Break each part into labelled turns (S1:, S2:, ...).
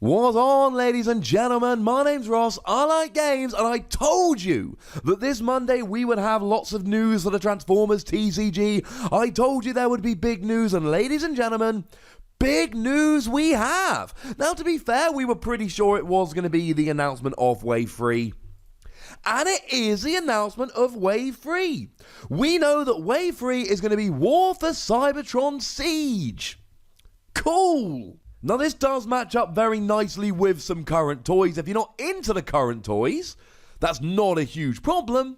S1: What's on, ladies and gentlemen? My name's Ross, I like games, and I told you that this Monday we would have lots of news for the Transformers TCG. I told you there would be big news, and ladies and gentlemen, big news we have. Now, to be fair, we were pretty sure it was going to be the announcement of Wave 3. And it is the announcement of Wave 3. We know that Wave 3 is going to be War for Cybertron Siege. Cool. Now, this does match up very nicely with some current toys. If you're not into the current toys, that's not a huge problem.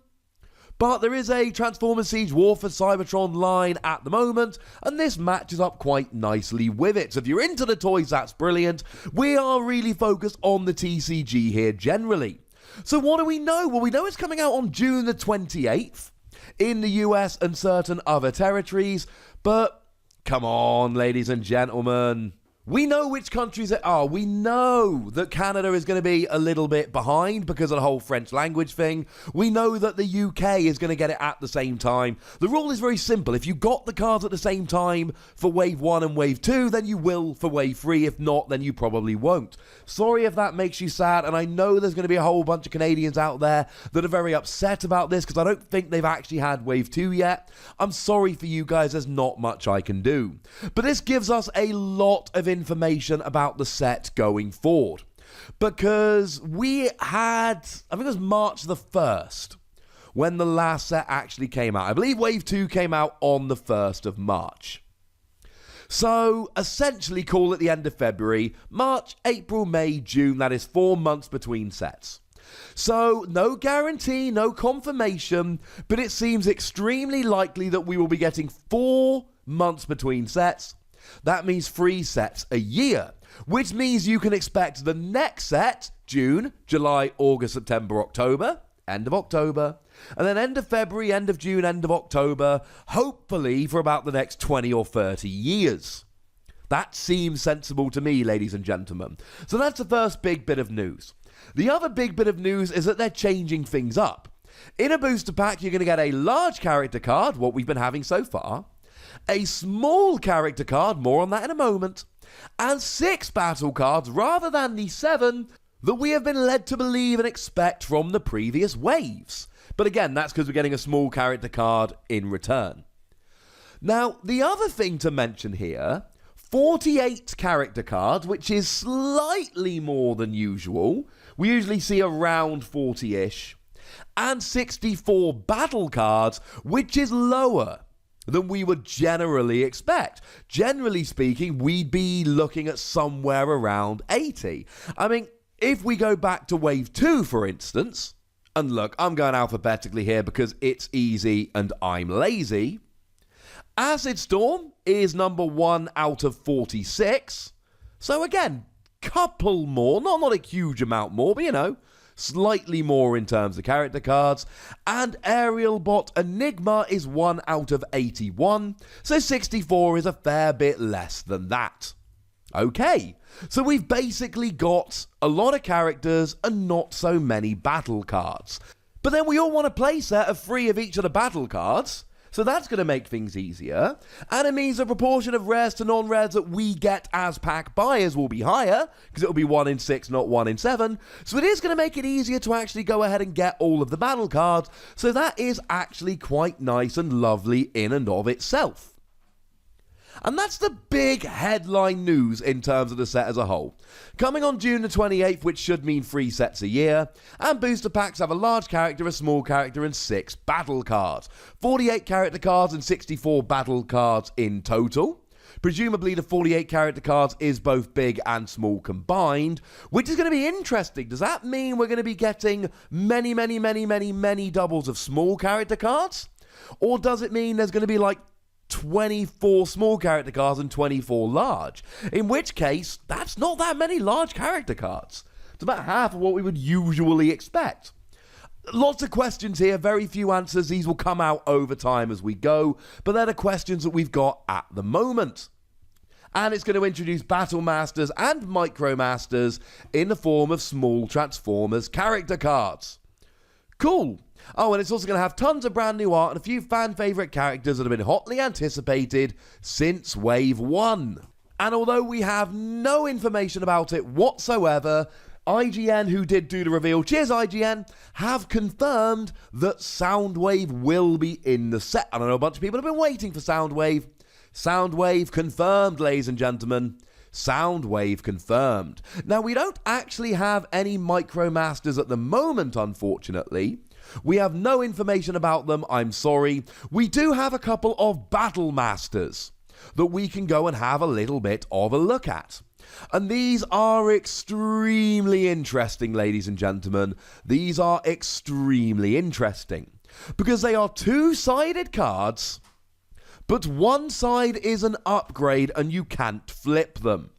S1: But there is a Transformers Siege War for Cybertron line at the moment, and this matches up quite nicely with it. So if you're into the toys, that's brilliant. We are really focused on the TCG here generally. So what do we know? Well, we know it's coming out on June the 28th in the US and certain other territories. But come on, ladies and gentlemen. We know which countries it are. We know that Canada is going to be a little bit behind because of the whole French language thing. We know that the UK is going to get it at the same time. The rule is very simple. If you got the cards at the same time for Wave 1 and Wave 2, then you will for Wave 3. If not, then you probably won't. Sorry if that makes you sad, and I know there's going to be a whole bunch of Canadians out there that are very upset about this because I don't think they've actually had Wave 2 yet. I'm sorry for you guys. There's not much I can do. But this gives us a lot of information about the set going forward, because we had, I think it was March the 1st when the last set actually came out. I believe Wave 2 came out on the 1st of March. So essentially call it the end of February, March, April, May, June. That is 4 months between sets. So no guarantee, no confirmation, but it seems extremely likely that we will be getting 4 months between sets. That means 3 sets a year, which means you can expect the next set, June, July, August, September, October, end of October, and then end of February, end of June, end of October, hopefully for about the next 20 or 30 years. That seems sensible to me, ladies and gentlemen. So that's the first big bit of news. The other big bit of news is that they're changing things up. In a booster pack, you're going to get a large character card, what we've been having so far, a small character card, more on that in a moment, and 6 battle cards rather than the 7 that we have been led to believe and expect from the previous waves. But again, that's because we're getting a small character card in return. Now, the other thing to mention here, 48 character cards, which is slightly more than usual. We usually see around 40-ish. And 64 battle cards, which is lower than we would generally expect. Generally speaking, we'd be looking at somewhere around 80. I mean, if we go back to Wave 2, for instance, and look, I'm going alphabetically here because it's easy and I'm lazy. Acid Storm is number 1 out of 46. So again, couple more, not a huge amount more, but you know, slightly more in terms of character cards. And Aerial Bot Enigma is 1 out of 81, so 64 is a fair bit less than that. Okay, so we've basically got a lot of characters and not so many battle cards. But then we all want a playset of 3 of each of the battle cards, so that's going to make things easier, and it means the proportion of rares to non-rares that we get as pack buyers will be higher, because it'll be 1 in 6, not 1 in 7, so it is going to make it easier to actually go ahead and get all of the battle cards, so that is actually quite nice and lovely in and of itself. And that's the big headline news in terms of the set as a whole. Coming on June the 28th, which should mean 3 sets a year, and booster packs have a large character, a small character, and 6 battle cards. 48 character cards and 64 battle cards in total. Presumably the 48 character cards is both big and small combined, which is going to be interesting. Does that mean we're going to be getting many doubles of small character cards? Or does it mean there's going to be like 24 small character cards and 24 large? In which case, that's not that many large character cards. It's about half of what we would usually expect. Lots of questions here, very few answers. These will come out over time as we go, but they're the questions that we've got at the moment. And it's going to introduce Battle Masters and Micro Masters in the form of small Transformers character cards. Cool. Oh, and it's also going to have tons of brand new art and a few fan favourite characters that have been hotly anticipated since Wave 1. And although we have no information about it whatsoever, IGN, who did do the reveal, cheers IGN, have confirmed that Soundwave will be in the set. I know a bunch of people have been waiting for Soundwave. Soundwave confirmed, ladies and gentlemen. Soundwave confirmed. Now, we don't actually have any Micromasters at the moment, unfortunately. We have no information about them, I'm sorry. We do have a couple of Battle Masters that we can go and have a little bit of a look at. And these are extremely interesting, ladies and gentlemen. These are extremely interesting. Because they are two-sided cards, but one side is an upgrade and you can't flip them.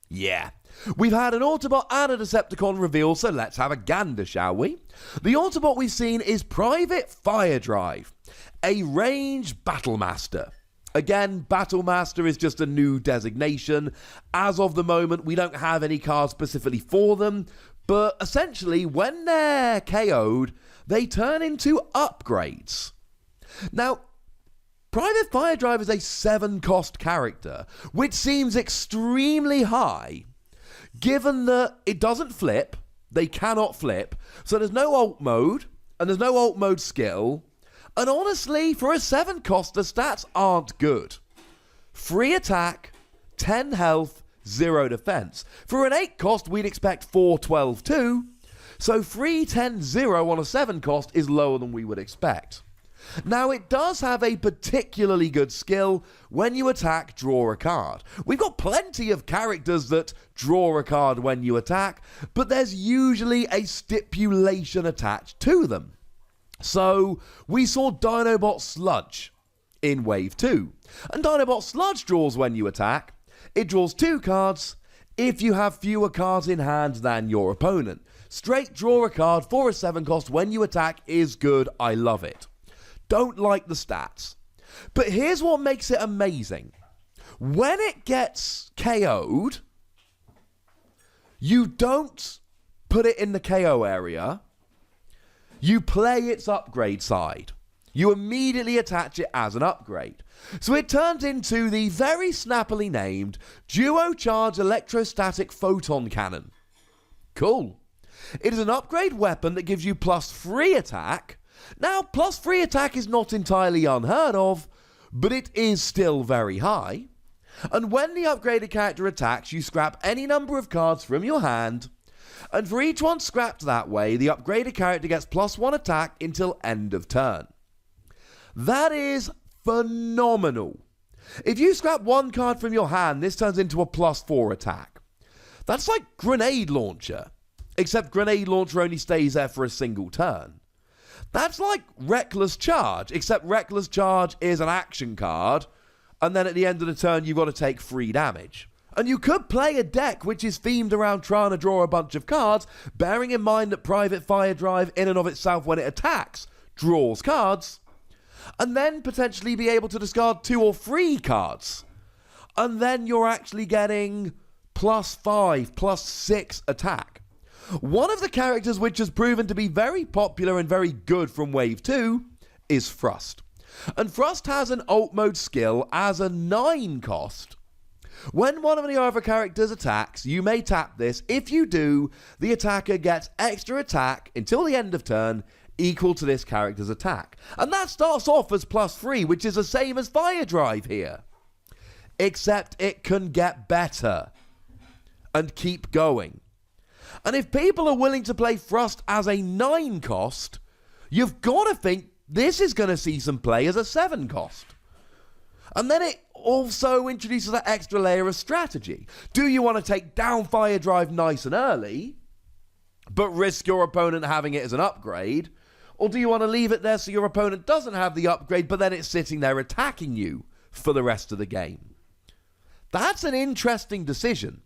S1: Yeah. We've had an Autobot and a Decepticon reveal, so let's have a gander, shall we? The Autobot we've seen is Private Fire Drive, a ranged Battlemaster. Again, Battlemaster is just a new designation. As of the moment, we don't have any cards specifically for them, but essentially, when they're KO'd, they turn into upgrades. Now, Private Fire Drive is a 7-cost character, which seems extremely high, given that it doesn't flip, they cannot flip, so there's no ult mode, and there's no ult mode skill, and honestly, for a 7-cost, the stats aren't good. 3 attack, 10 health, 0 defense. For an 8-cost, we'd expect 4, 12, 2, so 3, 10, 0 on a 7-cost is lower than we would expect. Now, it does have a particularly good skill: when you attack, draw a card. We've got plenty of characters that draw a card when you attack, but there's usually a stipulation attached to them. So, we saw Dinobot Sludge in Wave 2, and Dinobot Sludge draws when you attack. It draws 2 cards if you have fewer cards in hand than your opponent. Straight draw a card for a 7-cost when you attack is good, I love it. Don't like the stats. But here's what makes it amazing. When it gets KO'd, you don't put it in the KO area. You play its upgrade side. You immediately attach it as an upgrade. So it turns into the very snappily named Duo Charge Electrostatic Photon Cannon. Cool. It is an upgrade weapon that gives you +3 attack. Now, +3 attack is not entirely unheard of, but it is still very high. And when the upgraded character attacks, you scrap any number of cards from your hand, and for each one scrapped that way, the upgraded character gets +1 attack until end of turn. That is phenomenal. If you scrap 1 card from your hand, this turns into a +4 attack. That's like Grenade Launcher, except Grenade Launcher only stays there for a single turn. That's like Reckless Charge, except Reckless Charge is an action card, and then at the end of the turn you've got to take 3 damage. And you could play a deck which is themed around trying to draw a bunch of cards, bearing in mind that Private Fire Drive in and of itself, when it attacks, draws cards, and then potentially be able to discard 2 or 3 cards. And then you're actually getting +5, +6 attack. One of the characters which has proven to be very popular and very good from Wave 2 is Thrust. And Thrust has an ult mode skill as a 9-cost. When one of the other characters attacks, you may tap this. If you do, the attacker gets extra attack until the end of turn equal to this character's attack. And that starts off as +3, which is the same as Fire Drive here. Except it can get better and keep going. And if people are willing to play Thrust as a 9-cost, you've got to think this is going to see some play as a 7-cost. And then it also introduces that extra layer of strategy. Do you want to take down Fire Drive nice and early, but risk your opponent having it as an upgrade? Or do you want to leave it there so your opponent doesn't have the upgrade, but then it's sitting there attacking you for the rest of the game? That's an interesting decision.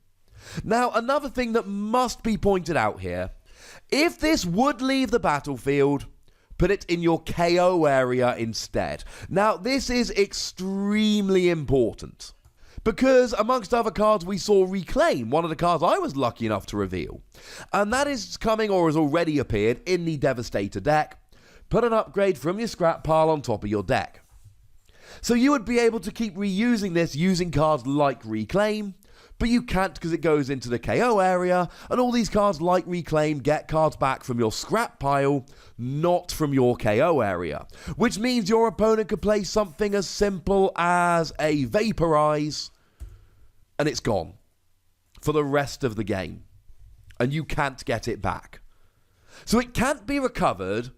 S1: Now, another thing that must be pointed out here, if this would leave the battlefield, put it in your KO area instead. Now, this is extremely important, because amongst other cards we saw Reclaim, one of the cards I was lucky enough to reveal, and that is coming or has already appeared in the Devastator deck. Put an upgrade from your scrap pile on top of your deck. So you would be able to keep reusing this using cards like Reclaim, but you can't because it goes into the KO area, and all these cards like Reclaim get cards back from your scrap pile, not from your KO area, which means your opponent could play something as simple as a Vaporize, and it's gone for the rest of the game, and you can't get it back. So it can't be recovered,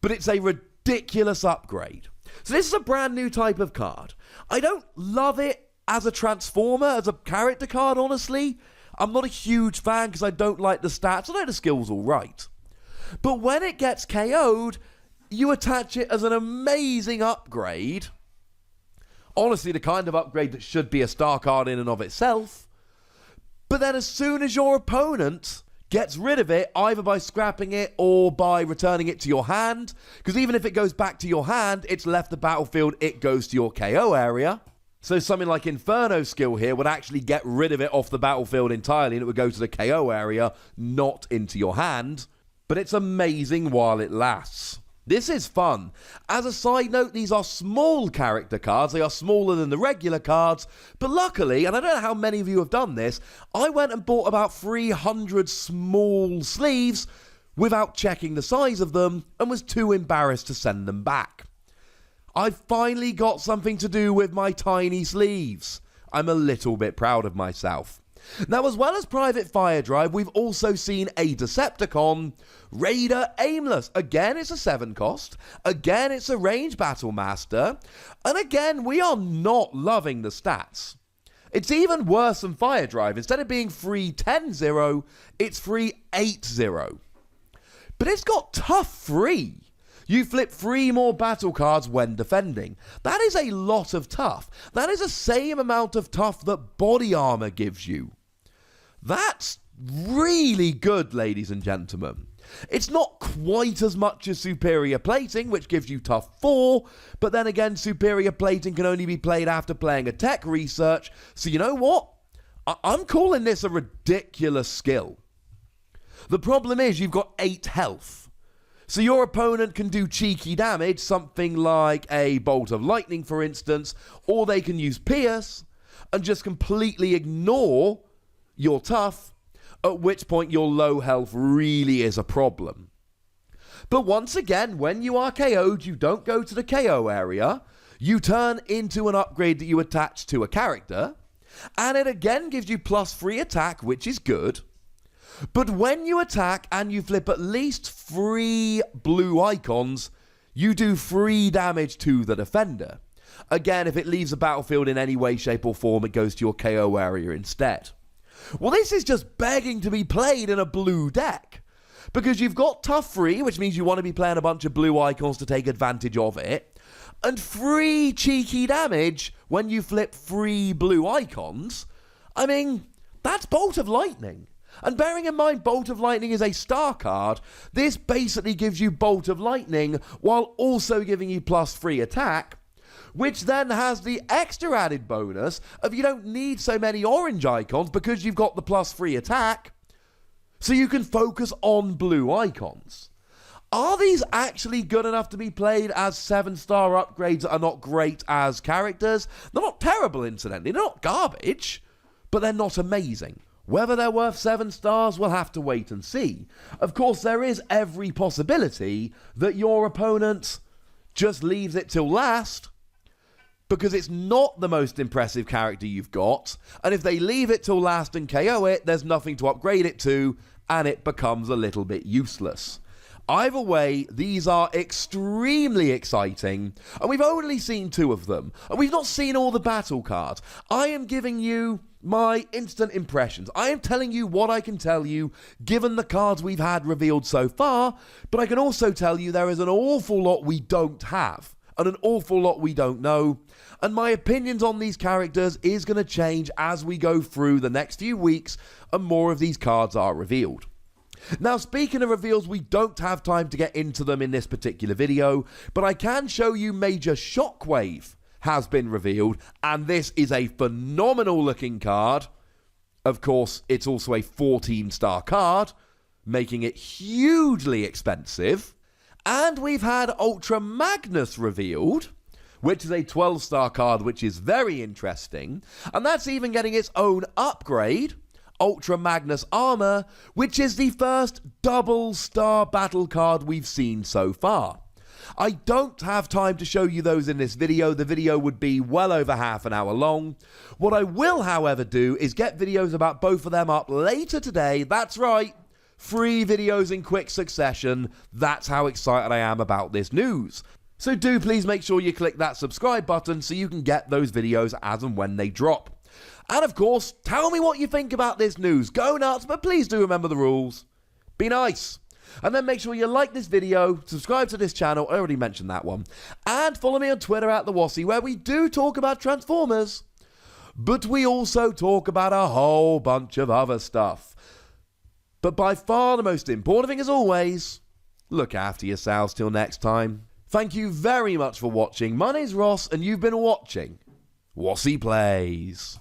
S1: but it's a ridiculous upgrade. So this is a brand new type of card. I don't love it as a transformer, as a character card, honestly. I'm not a huge fan because I don't like the stats, although the skill's alright. But when it gets KO'd, you attach it as an amazing upgrade. Honestly, the kind of upgrade that should be a star card in and of itself. But then as soon as your opponent gets rid of it, either by scrapping it or by returning it to your hand, because even if it goes back to your hand, it's left the battlefield, it goes to your KO area. So something like Inferno skill here would actually get rid of it off the battlefield entirely, and it would go to the KO area, not into your hand. But it's amazing while it lasts. This is fun. As a side note, these are small character cards. They are smaller than the regular cards. But luckily, and I don't know how many of you have done this, I went and bought about 300 small sleeves without checking the size of them and was too embarrassed to send them back. I finally got something to do with my tiny sleeves. I'm a little bit proud of myself. Now, as well as Private Fire Drive, we've also seen a Decepticon, Raider Aimless. Again, it's a 7 cost. Again, it's a range battle master. And again, we are not loving the stats. It's even worse than Fire Drive. Instead of being free 10-0, it's free 8-0. But it's got tough free. You flip 3 more battle cards when defending. That is a lot of tough. That is the same amount of tough that body armor gives you. That's really good, ladies and gentlemen. It's not quite as much as Superior Plating, which gives you tough 4, but then again, Superior Plating can only be played after playing a tech research, so you know what? I'm calling this a ridiculous skill. The problem is you've got 8 health. So your opponent can do cheeky damage, something like a Bolt of Lightning, for instance, or they can use Pierce and just completely ignore your tough, at which point your low health really is a problem. But once again, when you are KO'd, you don't go to the KO area, you turn into an upgrade that you attach to a character, and it again gives you plus 3 attack, which is good. But when you attack and you flip at least 3 blue icons, you do 3 damage to the defender. Again, if it leaves the battlefield in any way, shape or form, it goes to your KO area instead. Well, this is just begging to be played in a blue deck. Because you've got tough 3, which means you want to be playing a bunch of blue icons to take advantage of it. And 3 cheeky damage when you flip 3 blue icons. I mean, that's Bolt of Lightning. And bearing in mind Bolt of Lightning is a star card, this basically gives you Bolt of Lightning while also giving you plus 3 attack, which then has the extra added bonus of you don't need so many orange icons because you've got the plus 3 attack, so you can focus on blue icons. Are these actually good enough to be played as 7-star upgrades that are not great as characters? They're not terrible, incidentally. They're not garbage, but they're not amazing. Whether they're worth 7 stars, we'll have to wait and see. Of course, there is every possibility that your opponent just leaves it till last because it's not the most impressive character you've got, and if they leave it till last and KO it, there's nothing to upgrade it to, and it becomes a little bit useless. Either way, these are extremely exciting, and we've only seen 2 of them, and we've not seen all the battle cards. I am giving you my instant impressions. I am telling you what I can tell you, given the cards we've had revealed so far, but I can also tell you there is an awful lot we don't have, and an awful lot we don't know, and my opinions on these characters is going to change as we go through the next few weeks, and more of these cards are revealed. Now, speaking of reveals, we don't have time to get into them in this particular video, but I can show you Major Shockwave has been revealed, and this is a phenomenal looking card. Of course, it's also a 14-star card, making it hugely expensive. And we've had Ultra Magnus revealed, which is a 12-star card, which is very interesting. And that's even getting its own upgrade, Ultra Magnus Armour, which is the first double-star battle card we've seen so far. I don't have time to show you those in this video. The video would be well over half an hour long. What I will, however, do is get videos about both of them up later today. That's right, 3 videos in quick succession. That's how excited I am about this news. So do please make sure you click that subscribe button so you can get those videos as and when they drop. And of course, tell me what you think about this news. Go nuts, but please do remember the rules. Be nice. And then make sure you like this video, subscribe to this channel, I already mentioned that one, and follow me on Twitter at the Wossy, where we do talk about Transformers, but we also talk about a whole bunch of other stuff. But by far the most important thing, as always, look after yourselves till next time. Thank you very much for watching. My name's Ross, and you've been watching Wossy Plays.